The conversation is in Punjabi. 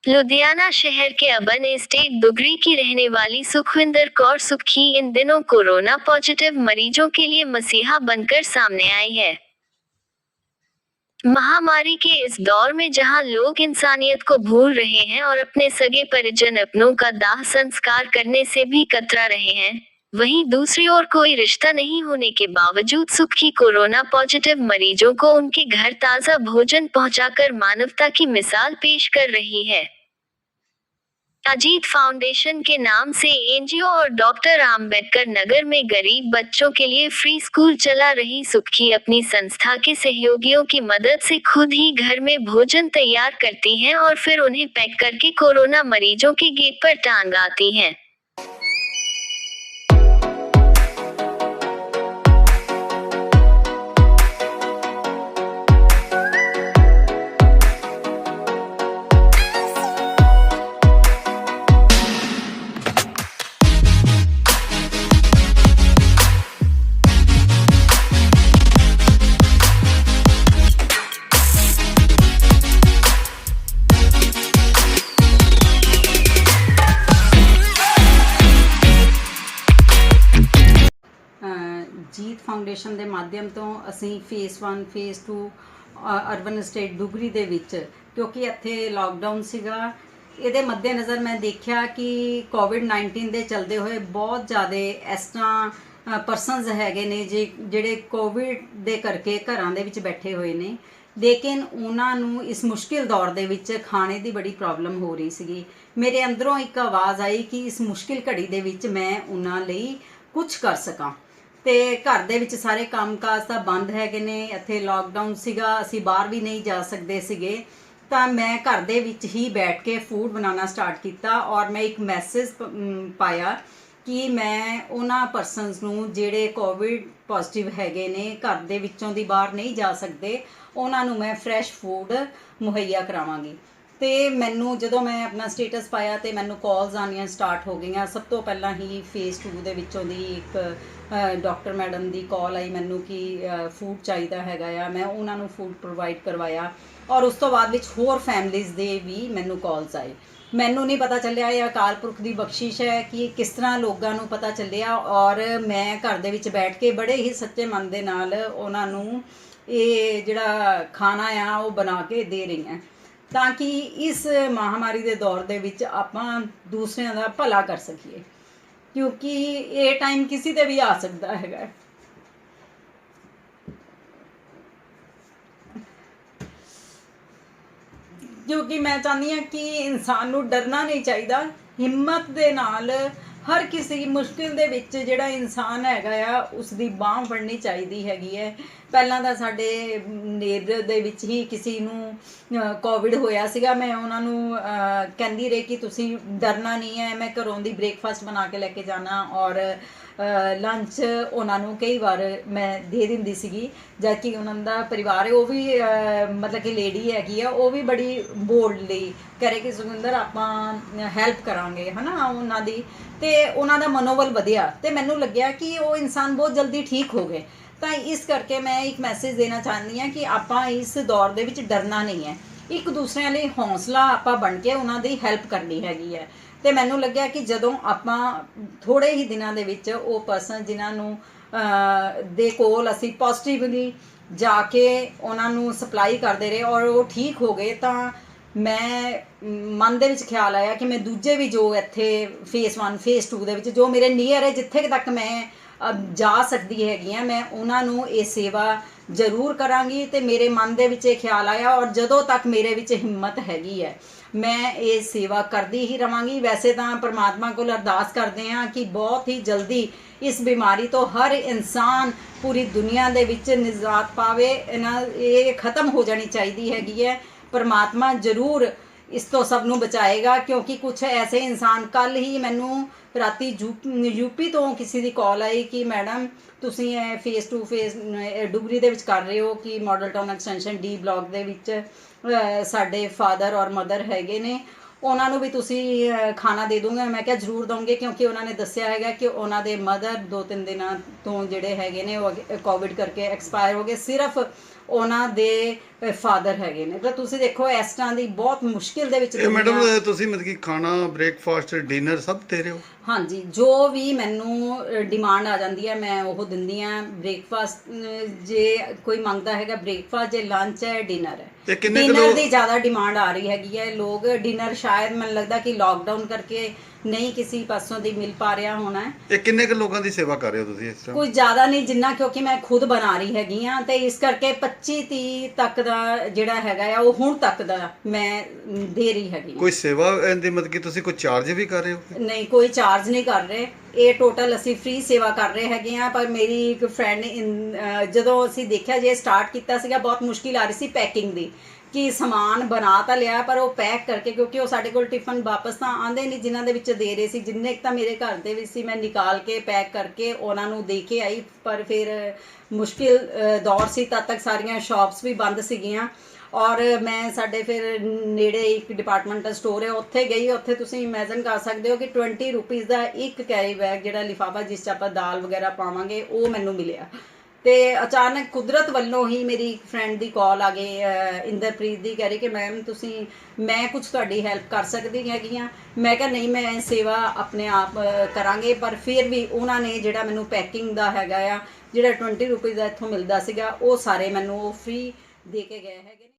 लुधियाना शहर के अबन एस्टेट दुगरी की रहने वाली सुखविंदर कौर सुखी इन दिनों कोरोना पॉजिटिव मरीजों के लिए मसीहा बनकर सामने आई है। महामारी के इस दौर में जहां लोग इंसानियत को भूल रहे हैं और अपने सगे परिजन अपनों का दाह संस्कार करने से भी कतरा रहे हैं, वहीं दूसरी ओर कोई रिश्ता नहीं होने के बावजूद सुखी कोरोना पॉजिटिव मरीजों को उनके घर ताज़ा भोजन पहुंचाकर मानवता की मिसाल पेश कर रही है। अजीत फाउंडेशन के नाम से एनजीओ और डॉक्टर आम्बेडकर नगर में गरीब बच्चों के लिए फ्री स्कूल चला रही सुखी अपनी संस्था के सहयोगियों की मदद से खुद ही घर में भोजन तैयार करती हैं और फिर उन्हें पैक करके कोरोना मरीजों के गेट पर टांग आती हैं। जीत फाउंडेशन ਦੇ ਮਾਧਿਅਮ ਤੋਂ ਅਸੀਂ face 1 face 2 urban state Dugri ਦੇ ਵਿੱਚ, ਕਿਉਂਕਿ ਇੱਥੇ ਲਾਕਡਾਊਨ ਸੀਗਾ, ਇਹਦੇ ਮੱਦੇਨਜ਼ਰ ਮੈਂ ਦੇਖਿਆ ਕਿ ਕੋਵਿਡ-19 ਦੇ ਚਲਦੇ ਹੋਏ ਬਹੁਤ ਜ਼ਿਆਦਾ ਇਸ ਤਰ੍ਹਾਂ ਪਰਸਨਸ ਹੈਗੇ ਨੇ ਜਿਹੜੇ ਕੋਵਿਡ ਦੇ ਕਰਕੇ ਘਰਾਂ ਦੇ ਵਿੱਚ ਬੈਠੇ ਹੋਏ ਨੇ, ਲੇਕਿਨ ਉਹਨਾਂ ਨੂੰ ਇਸ ਮੁਸ਼ਕਿਲ ਦੌਰ ਦੇ ਵਿੱਚ ਖਾਣੇ ਦੀ ਬੜੀ ਪ੍ਰੋਬਲਮ ਹੋ ਰਹੀ ਸੀਗੀ। ਮੇਰੇ ਅੰਦਰੋਂ ਇੱਕ ਆਵਾਜ਼ ਆਈ ਕਿ ਇਸ ਮੁਸ਼ਕਿਲ ਘੜੀ ਦੇ ਵਿੱਚ ਮੈਂ ਉਹਨਾਂ ਲਈ ਕੁਝ ਕਰ ਸਕਾਂ। ਤੇ ਘਰ ਦੇ ਵਿੱਚ ਸਾਰੇ ਕੰਮਕਾਜ ਤਾਂ ਬੰਦ ਹੈਗੇ ਨੇ, ਇੱਥੇ ਲਾਕਡਾਊਨ ਸੀਗਾ, ਅਸੀਂ ਬਾਹਰ ਵੀ ਨਹੀਂ ਜਾ ਸਕਦੇ ਸੀਗੇ, ਤਾਂ ਮੈਂ ਘਰ ਦੇ ਵਿੱਚ ਹੀ ਬੈਠ ਕੇ ਫੂਡ ਬਣਾਉਣਾ ਸਟਾਰਟ ਕੀਤਾ ਔਰ ਮੈਂ ਇੱਕ ਮੈਸੇਜ ਪਾਇਆ ਕਿ ਮੈਂ ਉਹਨਾਂ ਪਰਸਨਸ ਨੂੰ ਜਿਹੜੇ ਕੋਵਿਡ ਪੋਜ਼ਿਟਿਵ ਹੈਗੇ ਨੇ, ਘਰ ਦੇ ਵਿੱਚੋਂ ਦੀ ਬਾਹਰ ਨਹੀਂ ਜਾ ਸਕਦੇ, ਉਹਨਾਂ ਨੂੰ ਮੈਂ ਫਰੈਸ਼ ਫੂਡ ਮੁਹੱਈਆ ਕਰਾਵਾਂਗੀ। ਤੇ ਮੈਨੂੰ ਜਦੋਂ ਮੈਂ ਆਪਣਾ ਸਟੇਟਸ ਪਾਇਆ ਤੇ ਮੈਨੂੰ ਕਾਲਸ ਆਉਣੀਆਂ ਸਟਾਰਟ ਹੋ ਗਈਆਂ। ਸਭ ਤੋਂ ਪਹਿਲਾਂ ਹੀ ਫੇਸ 2 ਦੇ ਵਿੱਚੋਂ ਦੀ ਇੱਕ ਡਾਕਟਰ ਮੈਡਮ ਦੀ ਕਾਲ ਆਈ ਮੈਨੂੰ ਕਿ ਫੂਡ ਚਾਹੀਦਾ ਹੈਗਾ ਆ। ਮੈਂ ਉਹਨਾਂ ਨੂੰ ਫੂਡ ਪ੍ਰੋਵਾਈਡ ਕਰਵਾਇਆ ਔਰ ਉਸ ਤੋਂ ਬਾਅਦ ਵਿੱਚ ਹੋਰ ਫੈਮਲੀਜ਼ ਦੇ ਵੀ ਮੈਨੂੰ ਕਾਲਸ ਆਏ। ਮੈਨੂੰ ਨਹੀਂ ਪਤਾ ਚੱਲਿਆ ਇਹ ਅਕਾਲ ਪੁਰਖ ਦੀ ਬਖਸ਼ਿਸ਼ ਹੈ ਕਿ ਕਿਸ ਤਰ੍ਹਾਂ ਲੋਕਾਂ ਨੂੰ ਪਤਾ ਚੱਲਿਆ ਔਰ ਮੈਂ ਘਰ ਦੇ ਵਿੱਚ ਬੈਠ ਕੇ ਬੜੇ ਹੀ ਸੱਚੇ ਮਨ ਦੇ ਨਾਲ ਉਹਨਾਂ ਨੂੰ ਇਹ ਜਿਹੜਾ ਖਾਣਾ ਆ ਉਹ ਬਣਾ ਕੇ ਦੇ ਰਹੀ ਹਾਂ, ਤਾਂ ਕਿ ਇਸ ਮਹਾਮਾਰੀ ਦੇ ਦੌਰ ਦੇ ਵਿੱਚ ਆਪਾਂ ਦੂਸਰਿਆਂ ਦਾ ਭਲਾ ਕਰ ਸਕੀਏ, ਕਿਉਂਕਿ ਇਹ ਟਾਈਮ ਕਿਸੇ 'ਤੇ ਵੀ ਆ ਸਕਦਾ ਹੈਗਾ। ਕਿਉਂਕਿ ਮੈਂ ਚਾਹੁੰਦੀ ਹਾਂ ਕਿ ਇਨਸਾਨ ਨੂੰ ਡਰਨਾ ਨਹੀਂ ਚਾਹੀਦਾ, ਹਿੰਮਤ ਦੇ ਨਾਲ ਹਰ ਕਿਸੇ ਮੁਸ਼ਕਿਲ ਦੇ ਵਿੱਚ ਜਿਹੜਾ ਇਨਸਾਨ ਹੈਗਾ ਆ ਉਸ ਦੀ ਬਾਂਹ ਫੜਨੀ ਚਾਹੀਦੀ ਹੈਗੀ ਹੈ। ਪਹਿਲਾਂ ਤਾਂ ਸਾਡੇ ਨੇਬਰ ਦੇ ਵਿੱਚ ਹੀ ਕਿਸੇ ਨੂੰ ਕੋਵਿਡ ਹੋਇਆ ਸੀਗਾ। ਮੈਂ ਉਹਨਾਂ ਨੂੰ ਕਹਿੰਦੀ ਰਹੀ ਕਿ ਤੁਸੀਂ ਡਰਨਾ ਨਹੀਂ ਹੈ, ਮੈਂ ਘਰੋਂ ਦੀ ਬ੍ਰੇਕਫਾਸਟ ਬਣਾ ਕੇ ਲੈ ਕੇ ਜਾਣਾ ਔਰ ਲੰਚ ਉਹਨਾਂ ਨੂੰ ਕਈ ਵਾਰ ਮੈਂ ਦੇ ਦਿੰਦੀ ਸੀਗੀ। ਜਦ ਕਿ ਉਹਨਾਂ ਦਾ ਪਰਿਵਾਰ ਹੈ ਉਹ ਵੀ ਮਤਲਬ ਕਿ ਲੇਡੀ ਹੈਗੀ ਆ, ਉਹ ਵੀ ਬੜੀ ਬੋਲਡਲੀ ਕਰੇ ਕਿ ਸੁਖਵਿੰਦਰ ਆਪਾਂ ਹੈਲਪ ਕਰਾਂਗੇ ਹੈ ਨਾ ਉਹਨਾਂ ਦੀ, ਅਤੇ ਉਹਨਾਂ ਦਾ ਮਨੋਬਲ ਵਧਿਆ ਅਤੇ ਮੈਨੂੰ ਲੱਗਿਆ ਕਿ ਉਹ ਇਨਸਾਨ ਬਹੁਤ ਜਲਦੀ ਠੀਕ ਹੋ ਗਏ। ਤਾਂ ਇਸ ਕਰਕੇ ਮੈਂ ਇੱਕ ਮੈਸੇਜ ਦੇਣਾ ਚਾਹੁੰਦੀ ਹਾਂ ਕਿ ਆਪਾਂ ਇਸ ਦੌਰ ਦੇ ਵਿੱਚ ਡਰਨਾ ਨਹੀਂ ਹੈ, ਇੱਕ ਦੂਸਰਿਆਂ ਲਈ ਹੌਸਲਾ ਆਪਾਂ ਬਣ ਕੇ ਉਹਨਾਂ ਦੀ ਹੈਲਪ ਕਰਨੀ ਹੈਗੀ ਹੈ। ਅਤੇ ਮੈਨੂੰ ਲੱਗਿਆ ਕਿ ਜਦੋਂ ਆਪਾਂ ਥੋੜ੍ਹੇ ਹੀ ਦਿਨਾਂ ਦੇ ਵਿੱਚ ਉਹ ਪਰਸਨ ਜਿਨ੍ਹਾਂ ਨੂੰ ਦੇ ਕੋਲ ਅਸੀਂ ਪੋਜ਼ੀਟਿਵਲੀ ਜਾ ਕੇ ਉਹਨਾਂ ਨੂੰ ਸਪਲਾਈ ਕਰਦੇ ਰਹੇ ਔਰ ਉਹ ਠੀਕ ਹੋ ਗਏ, ਤਾਂ ਮੈਂ ਮਨ ਦੇ ਵਿੱਚ ਖਿਆਲ ਆਇਆ ਕਿ ਮੈਂ ਦੂਜੇ ਵੀ ਜੋ ਇੱਥੇ ਫੇਸ 1 ਫੇਸ 2 ਦੇ ਵਿੱਚ ਜੋ ਮੇਰੇ ਨੀਅਰ ਹੈ, ਜਿੱਥੇ ਤੱਕ ਮੈਂ ਜਾ ਸਕਦੀ ਹੈਗੀ ਹਾਂ, ਮੈਂ ਉਹਨਾਂ ਨੂੰ ਇਹ ਸੇਵਾ ਜ਼ਰੂਰ ਕਰਾਂਗੀ। ਅਤੇ ਮੇਰੇ ਮਨ ਦੇ ਵਿੱਚ ਇਹ ਖਿਆਲ ਆਇਆ ਔਰ ਜਦੋਂ ਤੱਕ ਮੇਰੇ ਵਿੱਚ ਹਿੰਮਤ ਹੈਗੀ ਹੈ ਮੈਂ ਇਹ ਸੇਵਾ ਕਰਦੀ ਹੀ ਰਵਾਂਗੀ। ਵੈਸੇ ਤਾਂ ਪਰਮਾਤਮਾ ਕੋਲ ਅਰਦਾਸ ਕਰਦੇ ਹਾਂ ਕਿ ਬਹੁਤ ਹੀ ਜਲਦੀ ਇਸ ਬਿਮਾਰੀ ਤੋਂ ਹਰ ਇਨਸਾਨ ਪੂਰੀ ਦੁਨੀਆ ਦੇ ਵਿੱਚ ਨਿਜਾਤ ਪਾਵੇ, ਇਹ ਖਤਮ ਹੋ ਜਾਣੀ ਚਾਹੀਦੀ ਹੈਗੀ ਹੈ। ਪਰਮਾਤਮਾ ਜ਼ਰੂਰ ਇਸ ਤੋਂ ਸਭ ਨੂੰ ਬਚਾਏਗਾ, ਕਿਉਂਕਿ ਕੁਛ ਐਸੇ ਇਨਸਾਨ, ਕੱਲ੍ਹ ਹੀ ਮੈਨੂੰ ਰਾਤੀ ਯੂਪੀ ਤੋਂ ਕਿਸੇ ਦੀ ਕਾਲ ਆਈ ਕਿ ਮੈਡਮ ਤੁਸੀਂ ਇਹ ਫੇਸ 2 ਫੇਸ ਡੁਗਰੀ ਦੇ ਵਿੱਚ ਕਰ ਰਹੇ ਹੋ ਕਿ model town extension D block ਦੇ ਵਿੱਚ ਸਾਡੇ ਫਾਦਰ ਔਰ ਮਦਰ ਹੈਗੇ ਨੇ ਉਹਨਾਂ ਨੂੰ ਵੀ ਤੁਸੀਂ ਖਾਣਾ ਦੇ ਦੂੰਗਾ। ਮੈਂ ਕਿਹਾ ਜ਼ਰੂਰ ਦਊਂਗੇ, ਕਿਉਂਕਿ ਉਹਨਾਂ ਨੇ ਦੱਸਿਆ ਹੈਗਾ ਕਿ ਉਹਨਾਂ ਦੇ ਮਦਰ 2-3 ਦਿਨਾਂ ਤੋਂ ਜਿਹੜੇ ਹੈਗੇ ਨੇ ਉਹ ਕੋਵਿਡ ਕਰਕੇ ਐਕਸਪਾਇਰ ਹੋ ਗਏ। ਸਿਰਫ ਉਹਨਾਂ ਦੇ ਫਾਦਰ ਹੈਗੇ ਨੇ। ਤਾਂ ਤੁਸੀਂ ਦੇਖੋ ਇਸ ਤਰ੍ਹਾਂ ਦੀ ਬਹੁਤ ਮੁਸ਼ਕਿਲ ਦੇ ਵਿੱਚ ਇਹ ਮੈਡਮ ਦੁਨੀਆ। ਤੁਸੀਂ ਮਤਲਬ ਕਿ ਖਾਣਾ, ਬ੍ਰੇਕਫਾਸਟ, ਡਿਨਰ ਸਭ ਦੇ ਰਹੇ ਹੋ? ਹਾਂਜੀ, ਜੋ ਵੀ ਮੈਨੂੰ ਡਿਮਾਂਡ ਆ ਜਾਂਦੀ ਹੈ ਮੈਂ ਉਹ ਦਿੰਦੀ ਹਾਂ। ਬ੍ਰੇਕਫਾਸਟ ਜੇ ਕੋਈ ਮੰਗਦਾ ਹੈਗਾ ਬ੍ਰੇਕਫਾਸਟ, ਜੇ ਲੰਚ ਹੈ, ਡਿਨਰ ਹੈ। ਤੇ ਕਿੰਨੇ ਡਿਨਰ ਦੀ ਜ਼ਿਆਦਾ ਡਿਮਾਂਡ ਆ ਰਹੀ ਹੈਗੀ ਹੈ। ਲੋਕ ਡਿਨਰ ਸ਼ਾਇਦ ਮੈਨੂੰ ਲੱਗਦਾ ਕਿ ਲੋਕਡਾਊਨ ਕਰਕੇ ਨਹੀਂ ਕਿਸੇ ਪਾਸੋਂ ਦੀ ਮਿਲ ਪਾ ਰਿਹਾ ਹੋਣਾ ਹੈ। ਇਹ ਕਿੰਨੇ ਕੁ ਲੋਕਾਂ ਦੀ ਸੇਵਾ ਕਰ ਰਹੇ ਹੋ ਤੁਸੀਂ ਇਸ ਟਾਈਮ? ਕੋਈ ਜ਼ਿਆਦਾ ਨਹੀਂ ਜਿੰਨਾ, ਕਿਉਂਕਿ ਮੈਂ ਖੁਦ ਬਣਾ ਰਹੀ ਹੈਗੀ ਆ, ਤੇ ਇਸ ਕਰਕੇ 25-30 ਤੱਕ ਦਾ ਜਿਹੜਾ ਹੈਗਾ ਆ ਉਹ ਹੁਣ ਤੱਕ ਦਾ ਮੈਂ ਦੇ ਰਹੀ ਹੈਗੀ ਹਾਂ। ਕੋਈ ਸੇਵਾ ਦੀ ਮਤਲਬ ਕਿ ਤੁਸੀਂ ਕੋਈ ਚਾਰਜ ਵੀ ਕਰ ਰਹੇ ਹੋ? ਨਹੀਂ, ਕੋਈ ਚਾਰਜ ਨਹੀਂ ਕਰ ਰਹੇ। ਇਹ ਟੋਟਲ ਅਸੀਂ ਫ੍ਰੀ ਸੇਵਾ ਕਰ ਰਹੇ ਹੈਗੇ ਆ। ਪਰ ਮੇਰੀ ਇੱਕ ਫਰੈਂਡ ਜਦੋਂ ਅਸੀਂ ਦੇਖਿਆ ਜੇ ਸਟਾਰਟ ਕੀਤਾ ਸੀਗਾ, ਬਹੁਤ ਮੁਸ਼ਕਿਲ ਆ ਰਹੀ ਸੀ ਪੈਕਿੰਗ ਦੀ, ਕਿ ਸਮਾਨ ਬਣਾ ਤਾਂ ਲਿਆ ਪਰ ਉਹ ਪੈਕ ਕਰਕੇ, ਕਿਉਂਕਿ ਉਹ ਸਾਡੇ ਕੋਲ ਟਿਫਨ ਵਾਪਸ ਤਾਂ ਆਉਂਦੇ ਨਹੀਂ ਜਿਨ੍ਹਾਂ ਦੇ ਵਿੱਚ ਦੇ ਰਹੇ ਸੀ। ਜਿੰਨੇ ਕੁ ਤਾਂ ਮੇਰੇ ਘਰ ਦੇ ਵਿੱਚ ਸੀ ਮੈਂ ਨਿਕਾਲ ਕੇ ਪੈਕ ਕਰਕੇ ਉਹਨਾਂ ਨੂੰ ਦੇ ਕੇ ਆਈ। ਪਰ ਫਿਰ ਮੁਸ਼ਕਿਲ ਦੌਰ ਸੀ, ਤਦ ਤੱਕ ਸਾਰੀਆਂ ਸ਼ਾਪਸ ਵੀ ਬੰਦ ਸੀਗੀਆਂ। ਔਰ ਮੈਂ ਸਾਡੇ ਫਿਰ ਨੇੜੇ ਇੱਕ ਡਿਪਾਰਟਮੈਂਟਲ ਸਟੋਰ ਹੈ, ਉੱਥੇ ਗਈ। ਉੱਥੇ ਤੁਸੀਂ ਇਮੇਜਿਨ ਕਰ ਸਕਦੇ ਹੋ ਕਿ 20 ਰੁਪੀਜ਼ ਦਾ ਇੱਕ ਕੈਰੀ ਬੈਗ, ਜਿਹੜਾ ਲਿਫਾਫਾ ਜਿਸ 'ਚ ਆਪਾਂ ਦਾਲ ਵਗੈਰਾ ਪਾਵਾਂਗੇ, ਉਹ ਮੈਨੂੰ ਮਿਲਿਆ। ਤੇ ਅਚਾਨਕ ਕੁਦਰਤ ਵੱਲੋਂ ਹੀ ਮੇਰੀ ਇੱਕ ਫਰੈਂਡ ਦੀ ਕਾਲ ਆ ਗਈ, ਇੰਦਰਪ੍ਰੀਤ ਦੀ, ਕਹਿ ਰਹੀ ਕਿ ਮੈਮ ਮੈਂ ਕੁਝ ਤੁਹਾਡੀ ਹੈਲਪ ਕਰ ਸਕਦੀ ਹੈਗੀ ਆ। ਮੈਂ ਕਿਹਾ ਨਹੀਂ, ਮੈਂ ਸੇਵਾ ਆਪਣੇ ਆਪ ਕਰਾਂਗੇ। ਪਰ ਫਿਰ ਵੀ ਉਹਨਾਂ ਨੇ ਜਿਹੜਾ ਮੈਨੂੰ ਪੈਕਿੰਗ ਦਾ ਹੈਗਾ ਆ, ਜਿਹੜਾ 20 ਰੁਪੀਜ਼ ਦਾ ਇੱਥੋਂ ਮਿਲਦਾ ਸੀਗਾ, ਉਹ ਸਾਰੇ ਮੈਨੂੰ ਉਹ ਫ੍ਰੀ ਦੇ ਕੇ ਗਏ ਹੈਗੇ।